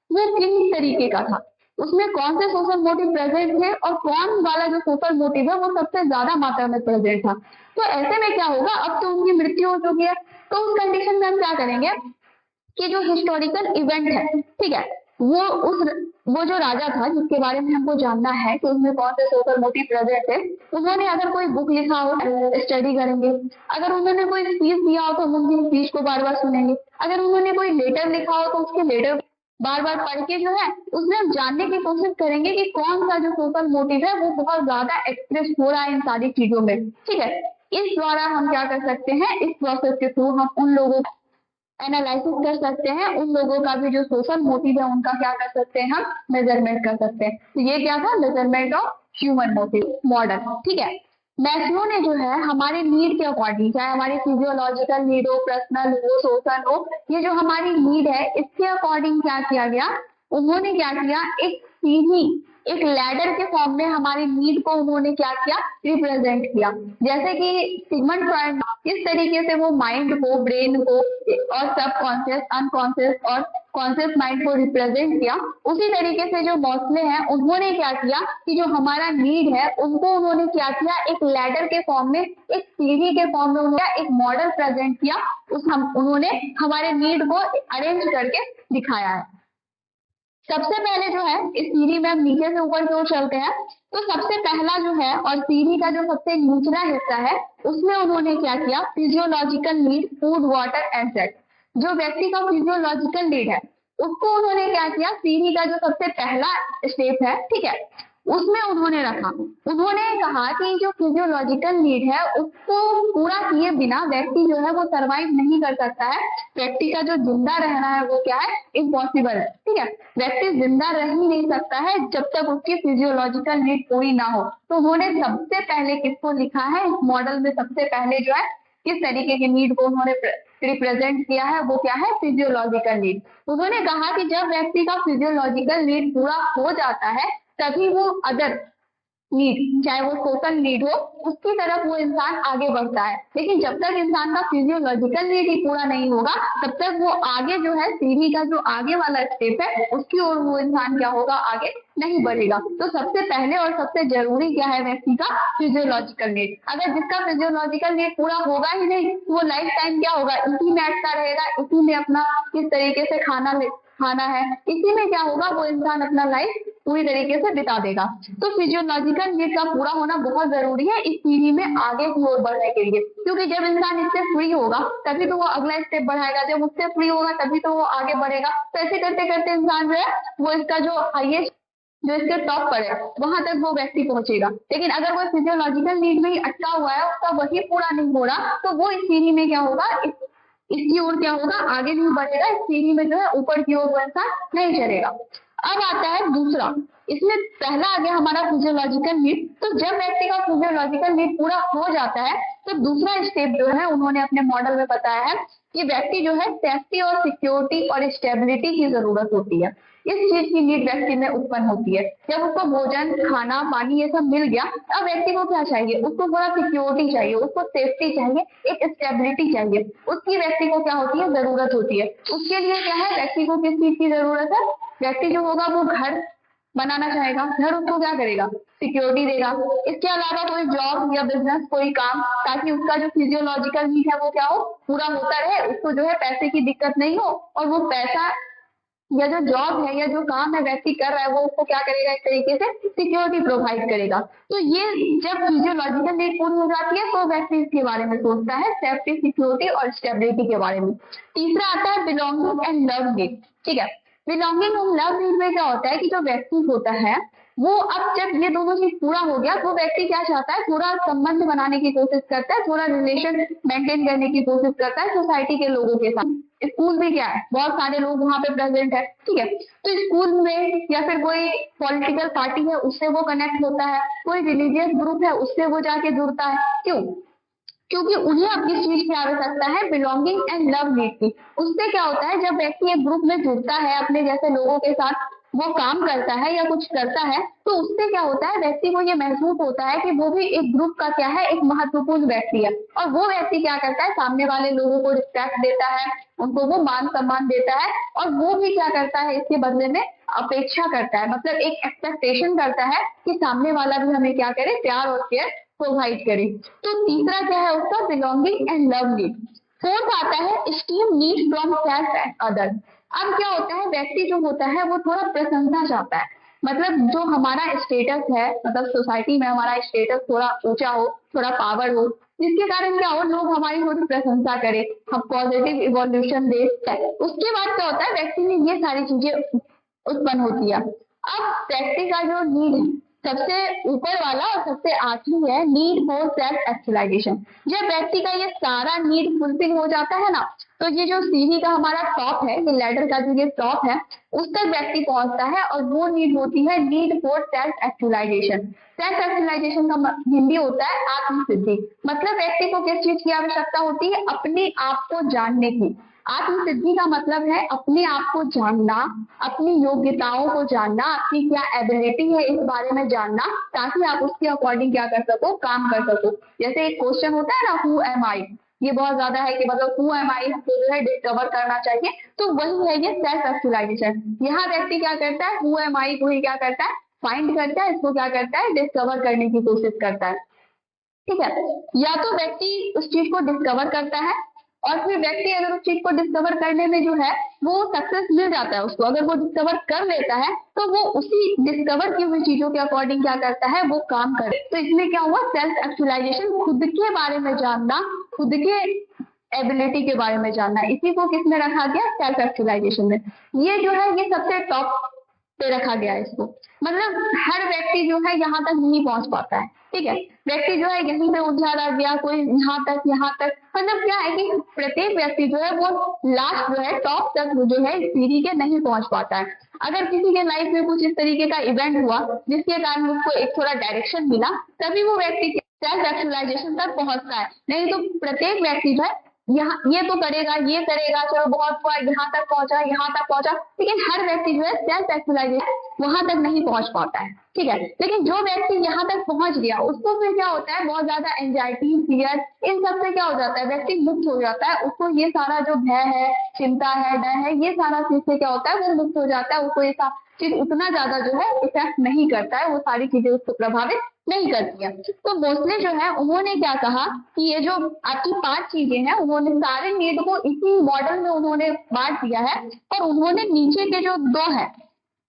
वो किस तरीके का था, उसमें कौन से सोशल मोटिव प्रेजेंट थे और कौन वाला जो सोशल मोटिव है वो सबसे ज्यादा मात्रा में प्रेजेंट था। तो ऐसे में क्या होगा, अब तो उनकी मृत्यु हो चुकी है, तो उस कंडीशन में हम क्या करेंगे कि जो हिस्टोरिकल इवेंट है, ठीक है, वो जो राजा था जिसके बारे में हमको जानना है कि उसमें कौन से सोशल मोटिव प्रेजेंट है, उन्होंने अगर कोई बुक लिखा हो स्टडी करेंगे, अगर उन्होंने कोई स्पीच दिया हो तो हम उनकी स्पीच को बार बार सुनेंगे, अगर उन्होंने कोई लेटर लिखा हो तो उसके लेटर बार बार पढ़ के जो है उसमें हम जानने की कोशिश करेंगे कि कौन सा जो सोशल मोटिव है वो बहुत ज्यादा एक्सप्रेस हो रहा है इन सारी चीजों में, ठीक है। इस द्वारा हम क्या कर सकते हैं, इस प्रोसेस के थ्रू हम उन लोगों एनालिसिस कर सकते हैं, उन लोगों का भी जो सोशल मोटिव है उनका क्या कर सकते हैं, हम मेजरमेंट कर सकते हैं। तो ये क्या था, measurement of human motive model, ठीक है। मैस्लो ने जो है हमारे नीड के अकॉर्डिंग, चाहे हमारी फिजियोलॉजिकल नीड हो, पर्सनल हो, सोशल हो, ये जो हमारी नीड है इसके अकॉर्डिंग क्या किया गया, उन्होंने क्या किया, एक सीधी एक लैडर के फॉर्म में हमारी नीड को उन्होंने क्या किया, रिप्रेजेंट किया। जैसे कि सिगमंड फ्रॉइड किस तरीके से वो माइंड को, ब्रेन को और सब कॉन्शियस, अनकॉन्शियस और कॉन्शियस माइंड को रिप्रेजेंट किया, उसी तरीके से जो मॉस्ले हैं उन्होंने क्या किया कि जो हमारा नीड है उनको उन्होंने क्या किया, एक लैडर के फॉर्म में, एक सीढ़ी के फॉर्म में उन्होंने एक मॉडल प्रेजेंट किया, उन्होंने हमारे नीड को अरेंज करके दिखाया है। सबसे पहले जो है इस सीढ़ी में हम नीचे से ऊपर की ओर चलते हैं, तो सबसे पहला जो है और सीढ़ी का जो सबसे निचला हिस्सा है उसमें उन्होंने क्या किया, physiological need, food, water and sex, जो व्यक्ति का फिजियोलॉजिकल नीड है उसको उन्होंने क्या किया, सीढ़ी का जो सबसे पहला स्टेप है, ठीक है, उसमें उन्होंने रखा। उन्होंने कहा कि जो फिजियोलॉजिकल नीड है उसको पूरा किए बिना व्यक्ति जो है वो सरवाइव नहीं कर सकता है, व्यक्ति का जो जिंदा रहना है वो क्या है, इम्पॉसिबल है, ठीक है, व्यक्ति जिंदा रह ही नहीं सकता है जब तक उसकी फिजियोलॉजिकल नीड पूरी ना हो। तो उन्होंने सबसे पहले किसको लिखा है, इस मॉडल में सबसे पहले जो है किस तरीके की नीड को उन्होंने रिप्रेजेंट किया है, वो क्या है, फिजियोलॉजिकल नीड। उन्होंने कहा कि जब व्यक्ति का फिजियोलॉजिकल नीड पूरा हो जाता है तभी वो अदर नीड, चाहे वो सोशल नीड हो, उसकी तरफ वो इंसान आगे बढ़ता है। लेकिन जब तक इंसान का फिजियोलॉजिकल नीड ही पूरा नहीं होगा तब तक वो आगे जो है सीढ़ी का जो आगे वाला स्टेप है उसकी ओर वो इंसान क्या होगा, आगे नहीं बढ़ेगा। तो सबसे पहले और सबसे जरूरी क्या है, व्यक्ति का फिजियोलॉजिकल नीड। अगर जिसका फिजियोलॉजिकल नीड पूरा होगा ही नहीं वो लाइफ टाइम क्या होगा, इसी में अटका रहेगा, इसी में अपना किस तरीके से खाना है, इसी में क्या होगा, वो इंसान अपना लाइफ पूरी तरीके से बिता देगा। तो फिजियोलॉजिकल नीड का पूरा होना बहुत जरूरी है इस सीढ़ी में आगे की ओर बढ़ने के लिए, क्योंकि जब इंसान इससे फ्री होगा तभी तो वो अगला स्टेप बढ़ाएगा, जब उससे फ्री होगा तभी तो वो आगे बढ़ेगा। तो ऐसे करते करते इंसान जो है वो इसका जो हाईएस्ट, जो इसके टॉप पर है वहां तक वो व्यक्ति पहुंचेगा। लेकिन अगर वो फिजियोलॉजिकल नीड में ही अटका हुआ है, उसका वही पूरा नहीं हो रहा, तो वो इस सीढ़ी में क्या होगा, इसकी ओर क्या होगा, आगे नहीं बढ़ेगा, इस सीढ़ी में जो है ऊपर की ओर वो इंसान नहीं चलेगा। अब आता है दूसरा, इसमें पहला आ गया हमारा फिजियोलॉजिकल नीड। तो जब व्यक्ति का फिजियोलॉजिकल नीड पूरा हो जाता है तो दूसरा स्टेप जो है उन्होंने अपने मॉडल में बताया है कि व्यक्ति जो है सेफ्टी और सिक्योरिटी और स्टेबिलिटी की जरूरत होती है। इस चीज की नीड व्यक्ति में उत्पन्न होती है। जब उसको भोजन, खाना, पानी ये सब मिल गया, अब व्यक्ति को क्या चाहिए, उसको थोड़ा सिक्योरिटी चाहिए, उसको सेफ्टी चाहिए, एक स्टेबिलिटी चाहिए, उसकी व्यक्ति को क्या होती है, जरूरत होती है। उसके लिए क्या है, व्यक्ति को किस चीज की जरूरत है, व्यक्ति जो होगा वो घर बनाना चाहेगा, घर उसको क्या करेगा, सिक्योरिटी देगा। इसके अलावा कोई जॉब या बिजनेस, कोई काम, ताकि उसका जो फिजियोलॉजिकल नीड है वो क्या हो, पूरा होता रहे, उसको जो है पैसे की दिक्कत नहीं हो, और वो पैसा या जो जॉब है या जो काम है व्यक्ति कर रहा है वो उसको क्या करेगा, एक तरीके से सिक्योरिटी प्रोवाइड करेगा। तो ये जब फिजियोलॉजिकल नीड पूरी हो जाती है तो व्यक्ति इसके बारे में सोचता है, सेफ्टी, सिक्योरिटी और स्टेबिलिटी के बारे में। तीसरा आता है बिलोंगिंग एंड लव नीड। ठीक है, बिलोंगिंग और लव नीड में क्या होता है कि जो व्यक्ति होता है वो, अब जब ये दोनों चीज पूरा हो गया तो व्यक्ति क्या चाहता है, थोड़ा संबंध बनाने की कोशिश करता है, थोड़ा रिलेशन मेंटेन करने की कोशिश करता है सोसाइटी के लोगों के साथ। स्कूल में क्या है, बहुत सारे लोग वहां पे प्रेजेंट है, ठीक है, तो स्कूल में या फिर कोई पॉलिटिकल पार्टी है उससे वो कनेक्ट होता है, कोई रिलीजियस ग्रुप है उससे वो जाके जुड़ता है। क्यों? क्योंकि उन्हें अब किस चीज की आवश्यकता है, बिलोंगिंग एंड लव नीड की। उससे क्या होता है, जब व्यक्ति एक ग्रुप में जुड़ता है, अपने जैसे लोगों के साथ वो काम करता है या कुछ करता है, तो उससे क्या होता है, व्यक्ति को ये महसूस होता है कि वो भी एक ग्रुप का क्या है, एक महत्वपूर्ण व्यक्ति है। और वो व्यक्ति क्या करता है, सामने वाले लोगों को रिस्पेक्ट देता है, उनको वो मान सम्मान देता है, और वो भी क्या करता है, इसके बदले में अपेक्षा करता है, मतलब एक एक्सपेक्टेशन करता है कि सामने वाला भी हमें क्या करे, प्यार और केयर प्रोवाइड करे। तो तीसरा क्या है उसका, belonging and love need. Fourth आता है steam need from self and other. अब क्या होता है, व्यक्ति जो होता है वो थोड़ा प्रशंसा चाहता है, मतलब जो हमारा स्टेटस है, मतलब सोसाइटी में हमारा स्टेटस थोड़ा ऊंचा हो, थोड़ा पावर हो, जिसके कारण क्या हो, लोग हमारी थोड़ी प्रशंसा करें, हम पॉजिटिव इवोल्यूशन दे। उसके बाद क्या होता है, व्यक्ति में ये सारी चीजें उत्पन्न होती है। अब व्यक्ति का जो नीड है, सबसे ऊपर वाला और सबसे आखिरी है नीड फॉर सेल्फ एक्चुअलाइजेशन। जब व्यक्ति का ये सारा नीड फुलफिल हो जाता है ना, तो ये जो सीढ़ी का हमारा टॉप है, ये लैडर का जो ये टॉप है, उस तक व्यक्ति पहुंचता है, और वो नीड होती है need for self actualisation. Self actualisation का हिंदी होता है आत्मसिद्धि। मतलब व्यक्ति को किस चीज की आवश्यकता होती है, अपने आप को जानने की। आत्मसिद्धि का मतलब है अपने आप को जानना, अपनी योग्यताओं को जानना, आपकी क्या एबिलिटी है इस बारे में जानना, ताकि आप उसके अकॉर्डिंग क्या कर सको, काम कर सको। जैसे एक क्वेश्चन होता है ना, हु एम आई, ये बहुत ज्यादा है कि मतलब हु एम आई हमको जो है डिस्कवर करना चाहिए, तो वही है ये सेल्फ एक्चुअलाइजेशन। यहाँ व्यक्ति क्या करता है, हु एम आई को ही क्या करता है, फाइंड करता है, इसको क्या करता है, डिस्कवर करने की कोशिश करता है। ठीक है, या तो व्यक्ति उस चीज को डिस्कवर करता है, और फिर व्यक्ति अगर उस चीज को डिस्कवर करने में जो है वो सक्सेस मिल जाता है उसको, अगर वो डिस्कवर कर लेता है तो वो उसी डिस्कवर की हुई चीजों के अकॉर्डिंग क्या करता है, वो काम करे। तो इसमें क्या हुआ, सेल्फ एक्चुअलाइजेशन, खुद के बारे में जानना, खुद के एबिलिटी के बारे में जानना, इसी को किसमें रखा गया, सेल्फ एक्चुअलाइजेशन में। ये जो है ये सबसे टॉप पे रखा गया है इसको। मतलब हर व्यक्ति जो है यहाँ तक नहीं पहुंच पाता है, ठीक है, व्यक्ति जो है यहीं पे उलझा रह गया, कोई यहाँ तक, मतलब क्या है कि प्रत्येक व्यक्ति जो है वो लास्ट जो है टॉप तक जो है सीढ़ी के नहीं पहुंच पाता है। अगर किसी के लाइफ में कुछ इस तरीके का इवेंट हुआ जिसके कारण उसको एक थोड़ा डायरेक्शन मिला, तभी वो व्यक्ति सेल्फ एक्चुअलाइजेशन तक पहुंचता है। नहीं तो प्रत्येक व्यक्ति जो है यहाँ ये तो करेगा, ये करेगा, चलो बहुत हुआ, यहाँ तक पहुंचा, लेकिन हर व्यक्ति जो है सेल्फ एक्चुअलाइजेशन वहां तक नहीं पहुंच पाता है। ठीक है, लेकिन जो व्यक्ति यहाँ तक पहुंच गया उसको फिर क्या होता है, बहुत ज्यादा एंजाइटी, फियर, इन सब से क्या हो जाता है, व्यक्ति मुक्त हो जाता है। उसको ये सारा जो भय है, चिंता है, डर है, ये सारा चीज से क्या होता है, वो मुक्त हो जाता है। उसको ये चीज उतना ज्यादा जो है इफेक्ट नहीं करता है, वो सारी चीजें उसको प्रभावित नहीं करती है। तो मोस्टली जो है उन्होंने क्या कहा कि ये जो आपकी 5 चीजें हैं, उन्होंने सारे नीड को इसी मॉडल में उन्होंने बांट दिया है, और उन्होंने नीचे के जो 2 है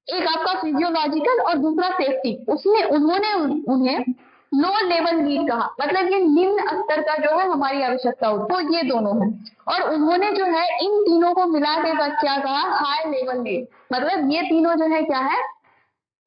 एक आपका फिजियोलॉजिकल और दूसरा सेफ्टी। उसमें उन्होंने उन्हें लोअर लेवल नीड कहा, मतलब ये निम्न स्तर का जो है हमारी आवश्यकता हो, तो ये दोनों है। और उन्होंने जो है इन तीनों को मिला के क्या कहा, हाई लेवल नीड, मतलब ये तीनों जो है क्या है,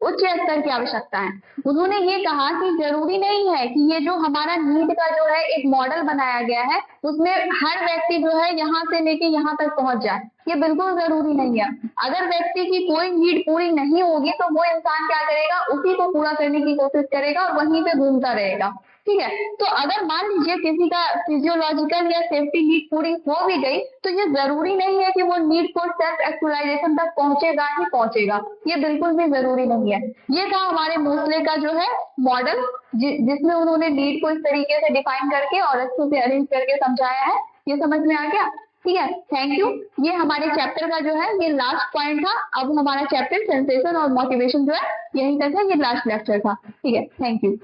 उच्च स्तर की आवश्यकता है। उन्होंने ये कहा कि जरूरी नहीं है कि ये जो हमारा नीड का जो है एक मॉडल बनाया गया है उसमें हर व्यक्ति जो है यहाँ से लेके यहाँ तक पहुंच जाए, ये बिल्कुल जरूरी नहीं है। अगर व्यक्ति की कोई नीड पूरी नहीं होगी तो वो इंसान क्या करेगा, उसी को पूरा करने की कोशिश करेगा और वहीं पे घूमता रहेगा। ठीक है, तो अगर मान लीजिए किसी का फिजियोलॉजिकल या सेफ्टी नीड पूरी हो भी गई तो ये जरूरी नहीं है कि वो नीड को सेल्फ एक्चुअलाइजेशन तक पहुंचेगा ही पहुंचेगा, ये बिल्कुल भी जरूरी नहीं है। ये था हमारे मोस्ले का जो है मॉडल, जिसमें उन्होंने नीड को इस तरीके से डिफाइन करके और अच्छे से अरेंज करके समझाया है। ये समझ में आ गया? ठीक है, थैंक यू। ये हमारे चैप्टर का जो है ये लास्ट पॉइंट था। अब हमारा चैप्टर सेंसेशन और मोटिवेशन जो है यहीं तक है, ये लास्ट लेक्चर था। ठीक है, थैंक यू।